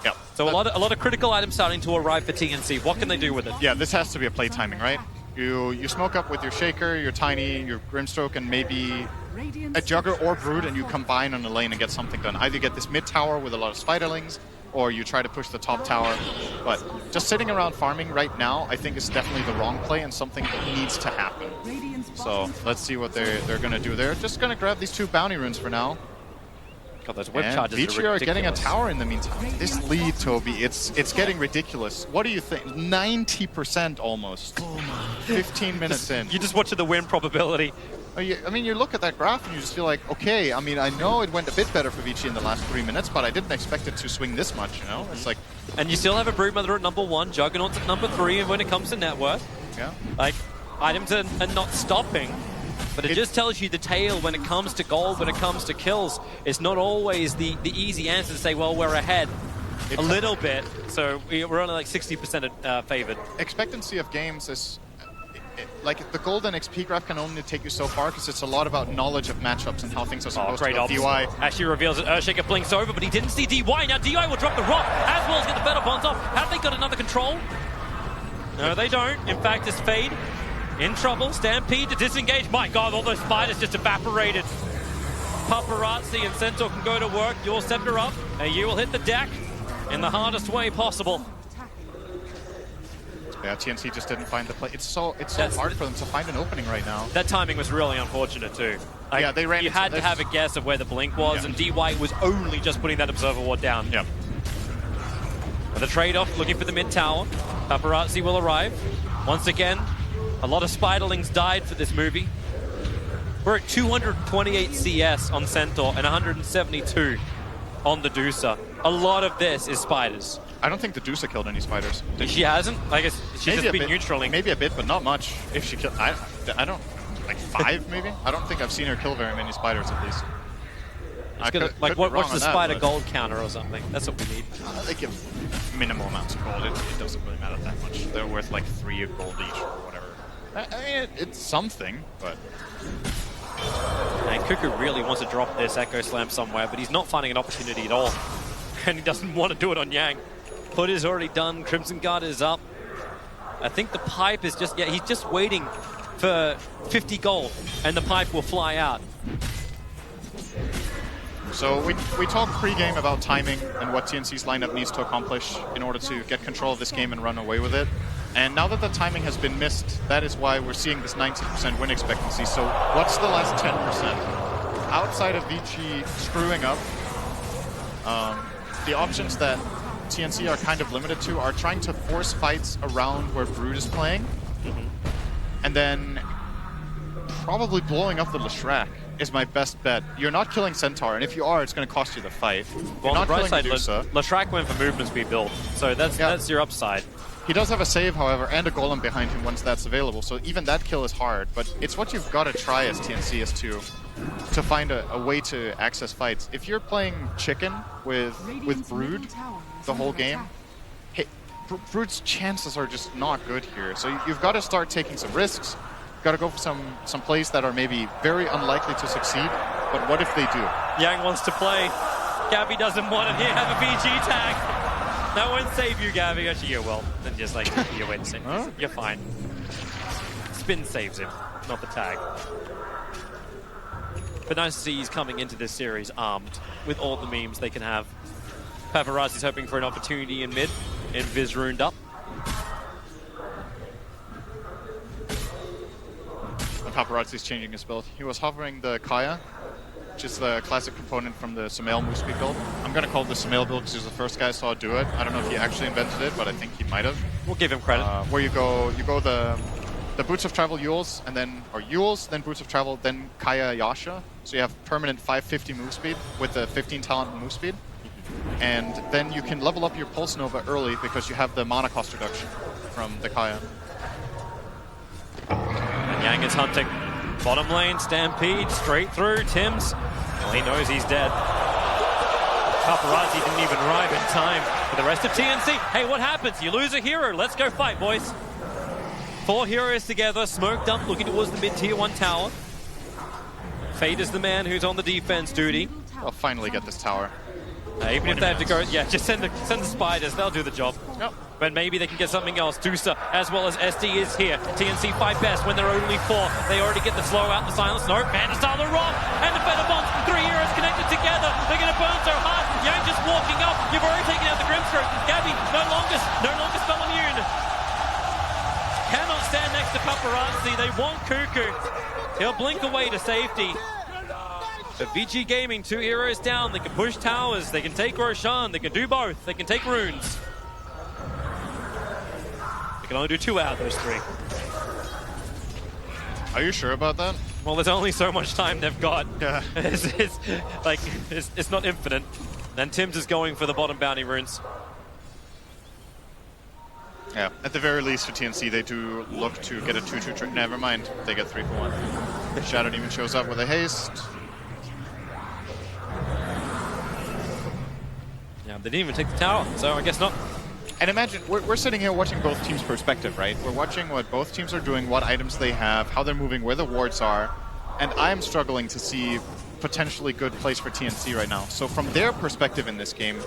Yep. So a lot of critical items starting to arrive for TNC. What can they do with it? Yeah, this has to be a play timing, right? You smoke up with your Shaker, your Tiny, your Grimstroke, and maybe a Jugger or Brood, and you combine on the lane and get something done. Either you get this mid tower with a lot of Spiderlings, or you try to push the top tower. But just sitting around farming right now, I think is definitely the wrong play, and something needs to happen. So let's see what they're going to do. They're just going to grab these 2 bounty runes for now. God, those whip charges are Vici are getting a tower in the meantime. This lead, Toby, it's getting ridiculous. What do you think? 90% almost. 15 minutes in. You just watch the win probability. I mean, you look at that graph and you just feel like, okay, I mean, I know it went a bit better for Vici in the last 3 minutes, but I didn't expect it to swing this much, you know? It's like... And you still have a Broodmother at number 1, Juggernaut's at number 3, and when it comes to net worth, like, items are not stopping. But it just tells you the tail when it comes to gold, when it comes to kills. It's not always the easy answer to say, well, we're ahead a little bit. So we're only like 60% favored. Expectancy of games is... like, the golden XP graph can only take you so far because it's a lot about knowledge of matchups and how things are supposed to go. DY actually reveals that Earthshaker blinks over, but he didn't see DY. Now DY will drop the rock as well as get the Battle Bonds off. Have they got another control? No, they don't. In fact, it's Fade in trouble. Stampede to disengage. My God, all those spiders just evaporated. Paparazzi and Centaur can go to work. Your Scepter up, and you will hit the deck in the hardest way possible. Yeah, TNC just didn't find the play. It's so hard for them to find an opening right now. That timing was really unfortunate too. Like, yeah, they ran. You had to have a guess of where the blink was, and DY was only just putting that Observer Ward down. Yeah. But the trade-off, looking for the mid tower. Paparazzi will arrive. Once again, a lot of Spiderlings died for this movie. We're at 228 CS on Centaur and 172 on the Dusa. A lot of this is spiders. I don't think the Dusa killed any spiders. She hasn't? I guess she's just been neutraling. Maybe a bit, but not much. If she killed... I don't... Like 5, maybe? I don't think I've seen her kill very many spiders, at least. What's the spider gold counter or something? That's what we need. They give minimal amounts of gold. It doesn't really matter that much. They're worth like 3 gold each or whatever. I mean, it's something, but... And Cuckoo really wants to drop this Echo Slam somewhere, but he's not finding an opportunity at all. And he doesn't want to do it on Yang. Hood is already done. Crimson Guard is up. I think the pipe is just, he's just waiting for 50 gold, and the pipe will fly out. So we talked pre-game about timing and what TNC's lineup needs to accomplish in order to get control of this game and run away with it. And now that the timing has been missed, that is why we're seeing this 90% win expectancy. So what's the last 10%? Outside of Vici screwing up, the options that TNC are kind of limited to are trying to force fights around where Brood is playing, and then probably blowing up the Leshrac is my best bet. You're not killing Centaur, and if you are, it's going to cost you the fight. Well, on the bright side, Medusa. Leshrac went for movement speed build, so that's your upside. He does have a save, however, and a golem behind him once that's available, so even that kill is hard, but it's what you've got to try as TNC is to find a way to access fights. If you're playing chicken with Brood the whole game, hey, Brood's chances are just not good here, so you've got to start taking some risks. Got to go for some plays that are maybe very unlikely to succeed, but what if they do? Yang wants to play. Gabby doesn't want it. Here, have a BG tag. That won't save you, Gabby. Actually, yeah, well, then just like you win. Huh? You're fine. Spin saves him, not the tag. But nice to see he's coming into this series armed with all the memes they can have. Paparazzi's hoping for an opportunity in mid, and Viz ruined up. Paparazzi's changing his build. He was hovering the Kaya, which is the classic component from the Sumail move speed build. I'm going to call it the Sumail build because he was the first guy I saw do it. I don't know if he actually invented it, but I think he might have. We'll give him credit. Where you go the Boots of Travel Yules, and then, or Yules, then Boots of Travel, then Kaya Yasha. So you have permanent 550 move speed with the 15 talent move speed. And then you can level up your Pulse Nova early because you have the mana cost reduction from the Kaya. And Yang is hunting. Bottom lane, Stampede, straight through. Tim's, well, he knows he's dead. Paparazzi didn't even arrive in time for the rest of TNC. Hey, what happens? You lose a hero. Let's go fight, boys. 4 heroes together. Smoke dump looking towards the mid-tier 1 tower. Fade is the man who's on the defense duty. I'll finally get this tower. Even if they have to go, yeah, just send the spiders. They'll do the job. Yep. But maybe they can get something else. Dusa, as well as SD, is here. TNC fight best when there are only 4. They already get the slow out, the silence. No, Mandastar the rock, and the better bombs. 3 heroes connected together. They're going to burn so hard. Yang just walking up. You've already taken out the Grimstroke. Gabby, no longer spell immune. Cannot stand next to Paparazzi. They want Cuckoo. He'll blink away to safety. But VG Gaming, 2 heroes down. They can push towers. They can take Roshan. They can do both. They can take runes. They can only do 2 out of those 3. Are you sure about that? Well, there's only so much time they've got. Yeah. It's not infinite. And Tim's is going for the bottom bounty runes. Yeah, at the very least for TNC, they do look to get a 2-2 trick. Never mind, they get 3 for 1. Shadow Demon shows up with a haste. Yeah, they didn't even take the tower, so I guess not. And imagine, we're sitting here watching both teams' perspective, right? We're watching what both teams are doing, what items they have, how they're moving, where the wards are. And I'm struggling to see potentially good plays for TNC right now. So from their perspective in this game,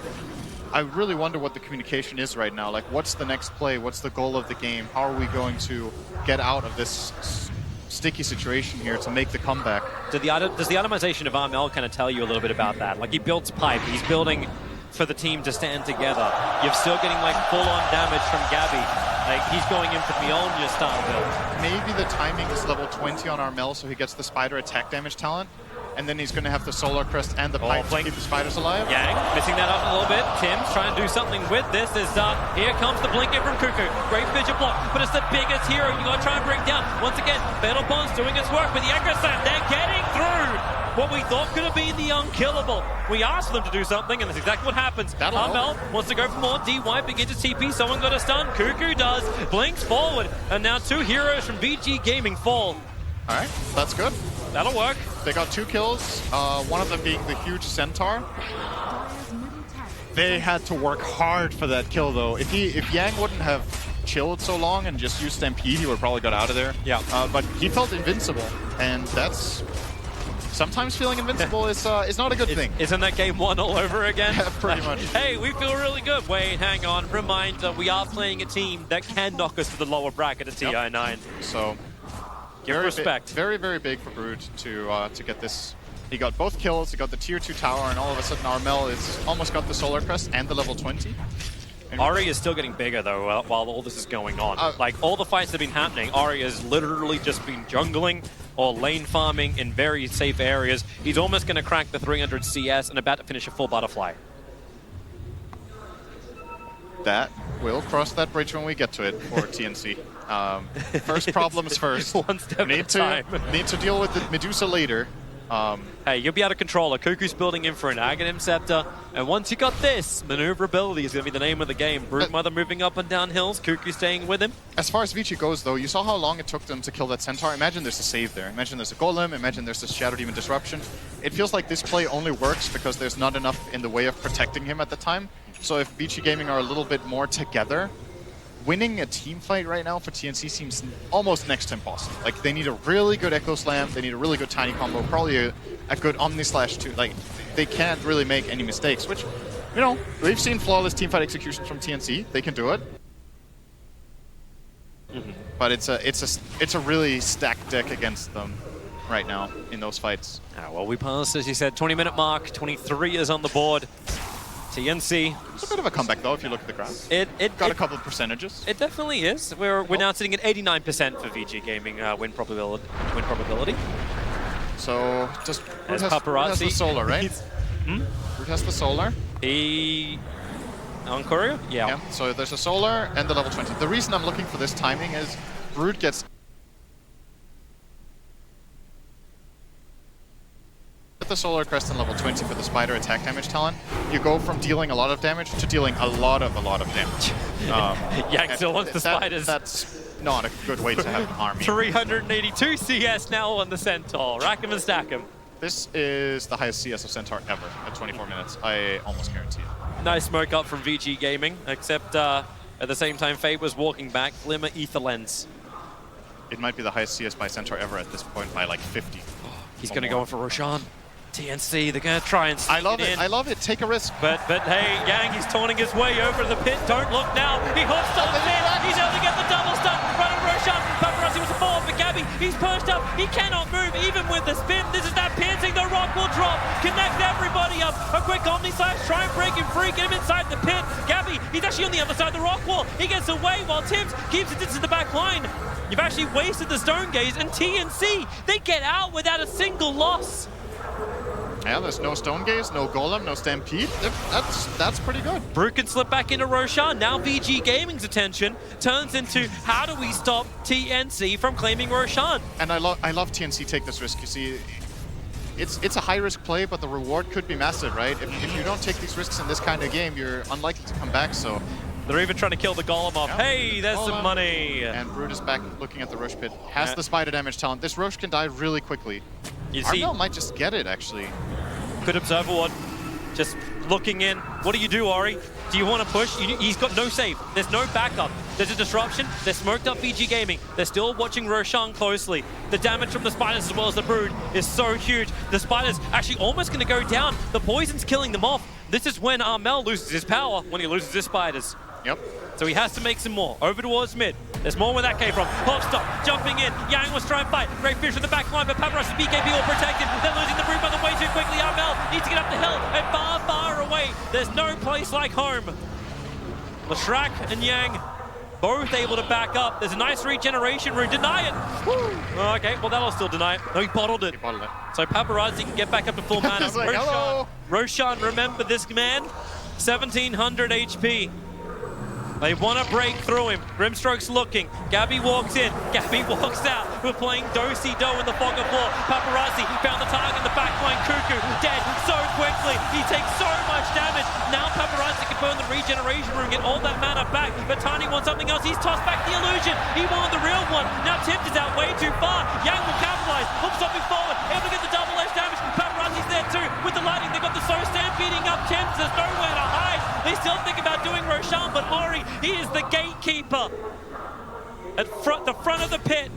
I really wonder what the communication is right now. Like, what's the next play? What's the goal of the game? How are we going to get out of this sticky situation here to make the comeback? Does the itemization of Armel kind of tell you a little bit about that? Like, he builds pipe, he's building for the team to stand together. You're still getting like full-on damage from Gabby. Like, he's going in for Mjolnir style build. Maybe the timing is level 20 on Armel, so he gets the spider attack damage talent. And then he's going to have the Solar Crest and the pipe to keep the spiders alive. Yang missing that up a little bit. Tim's trying to do something with this. Here comes the blink in from Cuckoo. Great fidget block, but it's the biggest hero. You got to try and break down. Once again, Fatal Bond's doing its work with the Echo Slam. They're getting through what we thought could have been the unkillable. We asked them to do something, and that's exactly what happens. Armel wants to go for more. DY begins to TP. Someone got a stun. Cuckoo does. Blinks forward. And now 2 heroes from VG Gaming fall. All right, that's good. That'll work. They got 2 kills, one of them being the huge Centaur. They had to work hard for that kill, though. If Yang wouldn't have chilled so long and just used Stampede, he would have probably got out of there. Yeah. But he felt invincible, and that's sometimes feeling invincible is not a good thing. Isn't that game 1 all over again? Yeah, pretty much. Hey, we feel really good. Wait, hang on. Reminder, we are playing a team that can knock us to the lower bracket of TI9. So, Give respect. Very, very big for Brood to get this. He got both kills, he got the tier 2 tower, and all of a sudden Armel is almost got the Solar Crest and the level 20. And Ari is still getting bigger though while all this is going on. Like all the fights that have been happening, Ari has literally just been jungling or lane farming in very safe areas. He's almost going to crack the 300 CS and about to finish a full butterfly. that we'll cross that bridge when we get to it for TNC. First problems first. One step at a time. Need to deal with the Medusa later. Hey, you'll be able to control it. Cuckoo's building in for an Aghanim Scepter, and once you got this, maneuverability is going to be the name of the game. Broodmother moving up and down hills, Cuckoo staying with him. As far as Vici goes, though, you saw how long it took them to kill that Centaur. Imagine there's a save there. Imagine there's a Golem. Imagine there's a Shadow Demon Disruption. It feels like this play only works because there's not enough in the way of protecting him at the time. So if Vici Gaming are a little bit more together, winning a team fight right now for TNC seems almost next to impossible. Like, they need a really good Echo Slam, they need a really good Tiny Combo, probably a good Omni Slash too. Like, they can't really make any mistakes, which, you know, we've seen flawless teamfight executions from TNC. They can do it. But it's a really stacked deck against them right now in those fights. Well, we passed, as you said, 20-minute mark. 23 is on the board. TNC. It's a bit of a comeback, though, if you look at the graph. It got a couple of percentages. It definitely is. We're now sitting at 89% for VG Gaming win probability. So just As Brood has the solar, right? Brood has the solar. On courier? Yeah. So there's a solar and the level 20. The reason I'm looking for this timing is Brood gets with the solar crest and level 20 for the spider attack damage talent. You go from dealing a lot of damage to dealing a lot of damage. Yang still wants the spiders. That's not a good way to have an army. 382 CS now on the Centaur. Rack 'em and stack 'em. This is the highest CS of Centaur ever at 24 minutes. I almost guarantee it. Nice smoke up from VG Gaming, except at the same time Fade was walking back. Glimmer Ether Lens. It might be the highest CS by Centaur ever at this point by like 50. He's going to go in for Roshan. TNC, they're going to try and sneak I love it. in. I love it. Take a risk. But hey, Yang, he's taunting his way over to the pit. Don't look now. He hooks on the pit. He's able to get the double stun. Running Roshan. Paparazzi was a fall for Gabby. He's perched up. He cannot move even with the spin. This is that piercing. The rock will drop. Connect everybody up. A quick Omni Slash. Try and break him free. Get him inside the pit. Gabby, he's actually on the other side of the rock wall. He gets away while Tibbs keeps it into the back line. You've actually wasted the Stone Gaze, and TNC, they get out without a single loss. Yeah, there's no Stone Gaze, no Golem, no Stampede. That's pretty good. Brood can slip back into Roshan. Now VG Gaming's attention turns into how do we stop TNC from claiming Roshan? And I love TNC take this risk. You see, it's a high-risk play, but the reward could be massive, right? If you don't take these risks in this kind of game, you're unlikely to come back, so... They're even trying to kill the Golem off. Yeah. Hey, there's some money! And Brood is back looking at the Rosh pit. Has the spider damage talent. This Rosh can die really quickly. You see, Armel might just get it, actually. Good Observer Ward. Just looking in. What do you do, Ori? Do you want to push? He's got no save. There's no backup. There's a disruption. They're smoked up VG Gaming. They're still watching Roshan closely. The damage from the spiders as well as the Brood is so huge. The spiders actually almost going to go down. The poison's killing them off. This is when Armel loses his power, when he loses his spiders. Yep. So he has to make some more. Over towards mid. There's more where that came from. Hop stop, jumping in. Yang was trying to fight. Great Fish in the back line, but Paparazzi and BKB all protected. They're losing the Broodmother way too quickly. Armel needs to get up the hill and far, far away. There's no place like home. Lashrak and Yang both able to back up. There's a nice regeneration rune. Deny it. Woo. Okay, well that'll still deny it. No, he bottled it. So Paparazzi can get back up to full mana. Like, Roshan, remember this man? 1700 HP. They want to break through him. Grimstroke's looking. Gabby walks in. Gabby walks out. We're playing Do-Si-Do in the fog of war. Paparazzi found the target in the back line. Cuckoo dead so quickly. He takes so much damage. Now Paparazzi can burn the regeneration room, get all that mana back. But Tiny wants something else. He's tossed back the illusion. He wanted the real one. Now Tibbs is out way too far. Yang will capitalize. Hooks something forward. Able to get the double edge damage. Paparazzi's there too. With the lightning, they got the so stampeding up Tibbs. There's nowhere to hide. They still think about doing Roshan, but Ori, he is the gatekeeper at the front of the pit.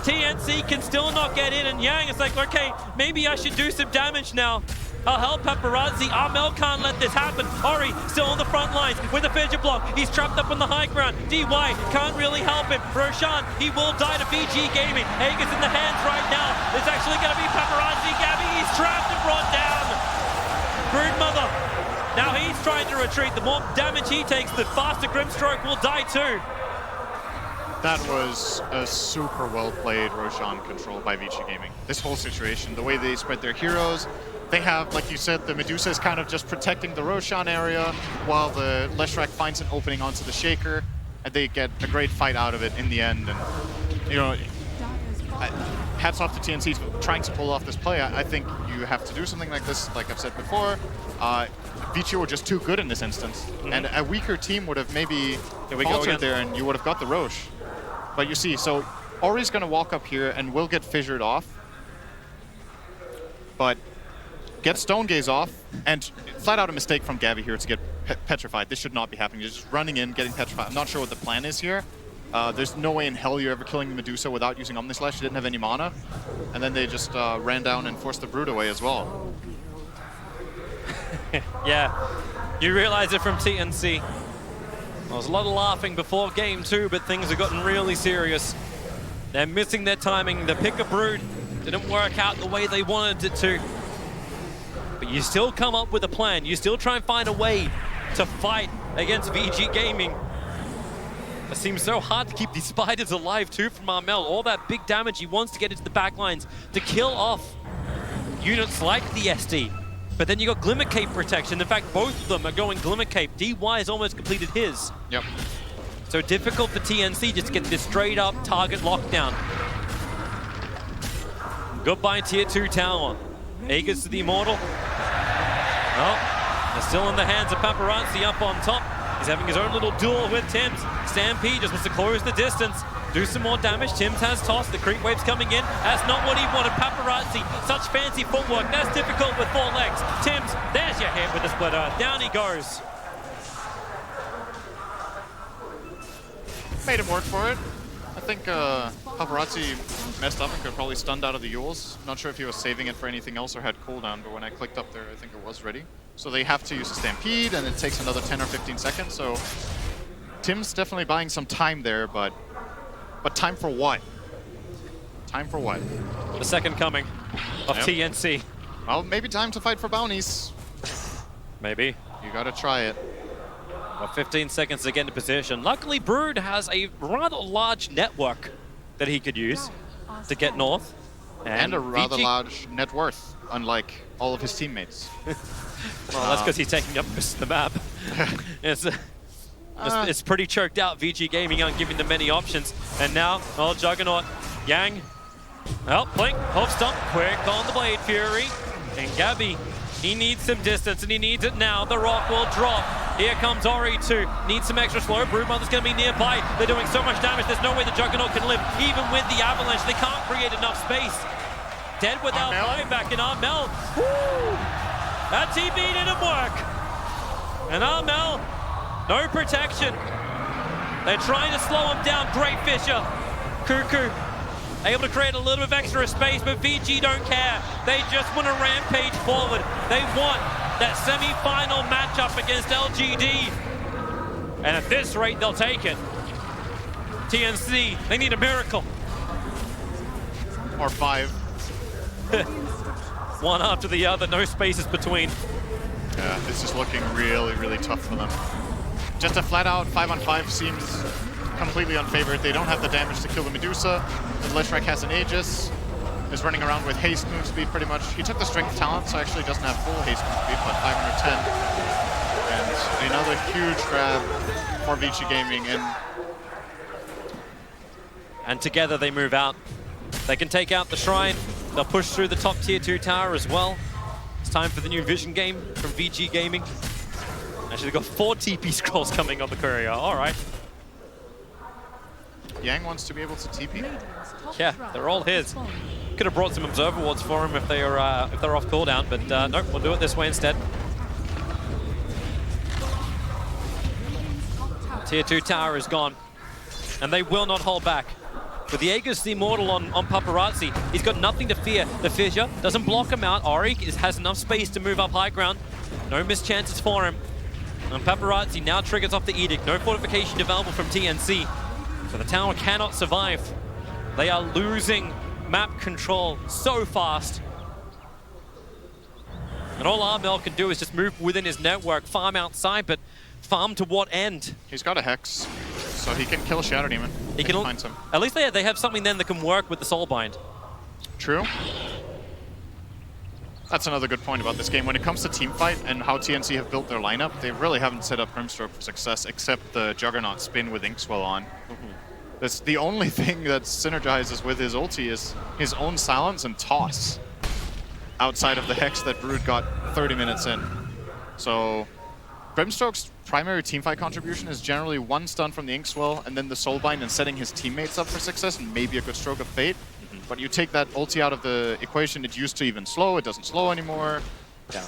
TNC can still not get in, and Yang is like, okay, maybe I should do some damage now. I'll help Paparazzi. Armel can't let this happen. Ori still on the front lines with a fidget block. He's trapped up on the high ground. DY can't really help him. Roshan, he will die to VG Gaming. Aegis in the hands right now. It's actually going to be Paparazzi. Gabby, he's trapped and brought down. Broodmother. Now he's trying to retreat. The more damage he takes, the faster Grimstroke will die too. That was a super well-played Roshan control by Vici Gaming. This whole situation, the way they spread their heroes, they have, like you said, the Medusa is kind of just protecting the Roshan area while the Leshrac finds an opening onto the Shaker, and they get a great fight out of it in the end. And, you know, hats off to TNC for trying to pull off this play. I think you have to do something like this, like I've said before. Vici were just too good in this instance, and a weaker team would have maybe faltered there, and you would have got the Roche. But you see, so Ori's going to walk up here and will get fissured off, but get Stone Gaze off, and flat out a mistake from Gabby here to get petrified. This should not be happening. You're just running in, getting petrified. I'm not sure what the plan is here. There's no way in hell you're ever killing the Medusa without using Omnislash. She didn't have any mana. And then they just ran down and forced the Brood away as well. Yeah, you realize it from TNC. There was a lot of laughing before game 2, but things have gotten really serious. They're missing their timing. The pick of Brood didn't work out the way they wanted it to. But you still come up with a plan. You still try and find a way to fight against VG Gaming. It seems so hard to keep these spiders alive too from Armel. All that big damage he wants to get into the back lines to kill off units like the SD. But then you got Glimmer Cape protection. In fact, both of them are going Glimmer Cape. DY has almost completed his. Yep. So difficult for TNC just to get this straight up target lockdown. Goodbye Tier 2 tower. Aegis to the Immortal. Oh, they're still in the hands of Paparazzi up on top. He's having his own little duel with Tims. Stampede just wants to close the distance, do some more damage. Tims has tossed, the creep wave's coming in. That's not what he wanted. Paparazzi, such fancy footwork. That's difficult with 4 legs. Tims, there's your hit with the split earth. Down he goes. Made him work for it. I think Paparazzi messed up and could probably stunned out of the Yules. Not sure if he was saving it for anything else or had cooldown, but when I clicked up there, I think it was ready. So they have to use a Stampede, and it takes another 10 or 15 seconds. So Tim's definitely buying some time there, but time for what? Time for what? The second coming of TNC. Well, maybe time to fight for bounties. Maybe. You gotta try it. Well, 15 seconds to get into position. Luckily, Brood has a rather large network that he could use to get north. And a rather large net worth, unlike all of his teammates. Well, that's because he's taking up most of the map. It's pretty choked out. VG Gaming aren't giving them many options. And now, oh, Juggernaut, Yang. Well, blink, hope stomp, quick on the Blade Fury. And Gabby, he needs some distance, and he needs it now. The rock will drop. Here comes Ori too. Needs some extra slow. Broodmother's going to be nearby. They're doing so much damage. There's no way the Juggernaut can live. Even with the avalanche, they can't create enough space. Dead without buyback, and Armel. Woo! That TB didn't work. And Armel, no protection. They're trying to slow him down. Great Fisher. Cuckoo able to create a little bit of extra space, but VG don't care. They just want to rampage forward. They want that semi-final matchup against LGD. And at this rate, they'll take it. TNC, they need a miracle. Or 5. One after the other, no spaces between. Yeah, this is looking really, really tough for them. Just a flat-out 5-on-5 seems completely unfavored. They don't have the damage to kill the Medusa. The Leshrac has an Aegis. Is running around with haste move speed pretty much. He took the strength talent, so actually doesn't have full haste move speed, but 510. And another huge grab for Vici Gaming. And together they move out. They can take out the Shrine. They'll push through the top tier 2 tower as well. It's time for the new Vision game from VG Gaming. Actually, they've got 4 TP scrolls coming on the courier. All right. Yang wants to be able to TP. Yeah, they're all his. Could have brought some Observer Wards for him if they're off cooldown, but nope, we'll do it this way instead. Tier 2 tower is gone, and they will not hold back. With the Aegis the Immortal on Paparazzi, he's got nothing to fear. The Fissure doesn't block him out. Ori has enough space to move up high ground. No missed chances for him. And Paparazzi now triggers off the Edict. No fortification available from TNC. So the tower cannot survive. They are losing map control so fast. And all Armel can do is just move within his network, farm outside, but farm to what end? He's got a Hex, so he can kill Shadow Demon. He can find some. At least they have something then that can work with the Soulbind. True. That's another good point about this game. When it comes to teamfight and how TNC have built their lineup, they really haven't set up Grimstroke for success except the Juggernaut spin with Inkswell on. That's the only thing that synergizes with his ulti is his own silence and toss outside of the Hex that Brood got 30 minutes in. So Grimstroke's primary teamfight contribution is generally one stun from the Inkswell and then the Soulbind and setting his teammates up for success and maybe a good stroke of fate. But you take that ulti out of the equation, it used to even slow, it doesn't slow anymore. Yeah.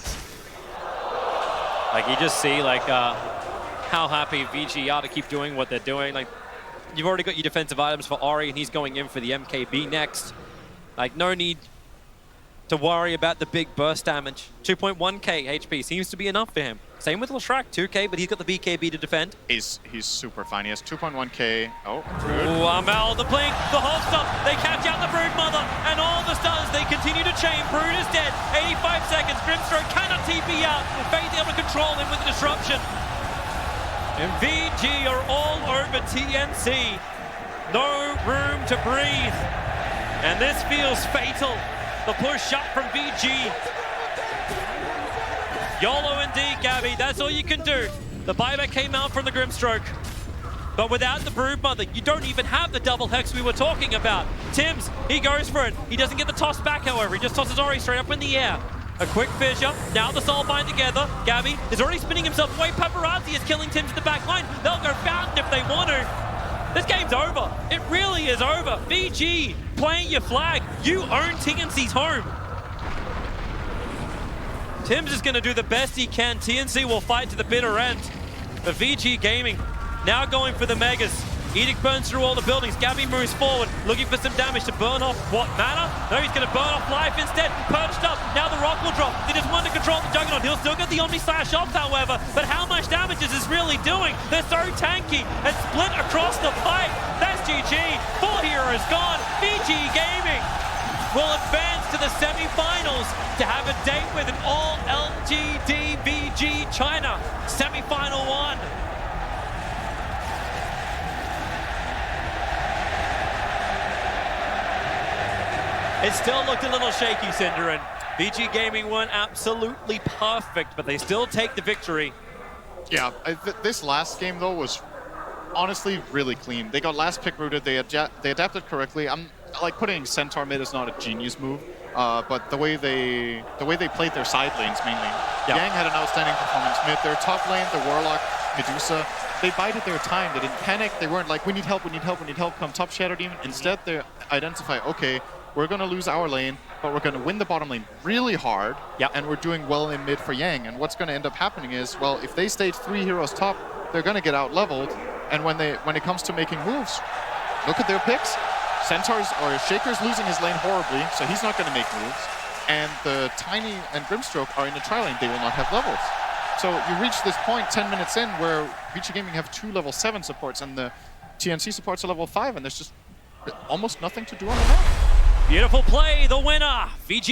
Like you just see like how happy VG are to keep doing what they're doing. Like you've already got your defensive items for Ori and he's going in for the MKB next. Like no need to worry about the big burst damage. 2.1k HP seems to be enough for him. Same with Leshrac, 2k, but he's got the BKB to defend. He's super fine. He has 2.1k. Oh, Brood. Ooh, Armel, the blink, the hold stop. They catch out the Brood Mother, and all the stuns, they continue to chain. Brood is dead. 85 seconds. Grimstroke cannot TP out. Faith able to control him with the disruption. And VG are all over TNC. No room to breathe. And this feels fatal. The push up from VG. YOLO indeed, Gabby. That's all you can do. The buyback came out from the Grimstroke. But without the Brood Mother, you don't even have the double Hex we were talking about. Tims, he goes for it. He doesn't get the toss back, however. He just tosses Ori straight up in the air. A quick Fissure. Now the Soulbind together. Gabby is already spinning himself away. Paparazzi is killing Tims to the back line. They'll go Fountain if they want to. This game's over. It really is over. VG, playing your flag. You own TNC's home. Tims is going to do the best he can. TNC will fight to the bitter end. But VG Gaming now going for the Megas. Edict burns through all the buildings. Gabby moves forward, looking for some damage to burn off what mana? No, he's going to burn off life instead. Perched up. Now the rock will drop. They just want to control the Juggernaut. He'll still get the Omni Slash off, however. But how much damage is this really doing? They're so tanky and split across the fight. That's GG. 4 heroes gone. VG Gaming will advance to the semi-finals to have a date with an all LGD VG China semi-final 1. It still looked a little shaky, Cinderin. VG Gaming weren't absolutely perfect, but they still take the victory. Yeah, this last game though was honestly really clean. They got last pick rooted. They adapted correctly. I'm like putting Centaur mid is not a genius move, but the way they played their side lanes mainly. Yeah. Yang had an outstanding performance mid. Their top lane, the Warlock, Medusa, they bided their time. They didn't panic. They weren't like, we need help, come top Shadow Demon. Instead, they identify, okay, we're going to lose our lane, but we're going to win the bottom lane really hard, and we're doing well in mid for Yang. And what's going to end up happening is, well, if they stage 3 heroes top, they're going to get out leveled. And when it comes to making moves, look at their picks. Centaur's or Shaker's losing his lane horribly, so he's not going to make moves. And the Tiny and Grimstroke are in the tri lane. They will not have levels. So you reach this point 10 minutes in where VG Gaming have 2 level 7 supports and the TNC supports are level 5, and there's just almost nothing to do on the map. Beautiful play, the winner. VG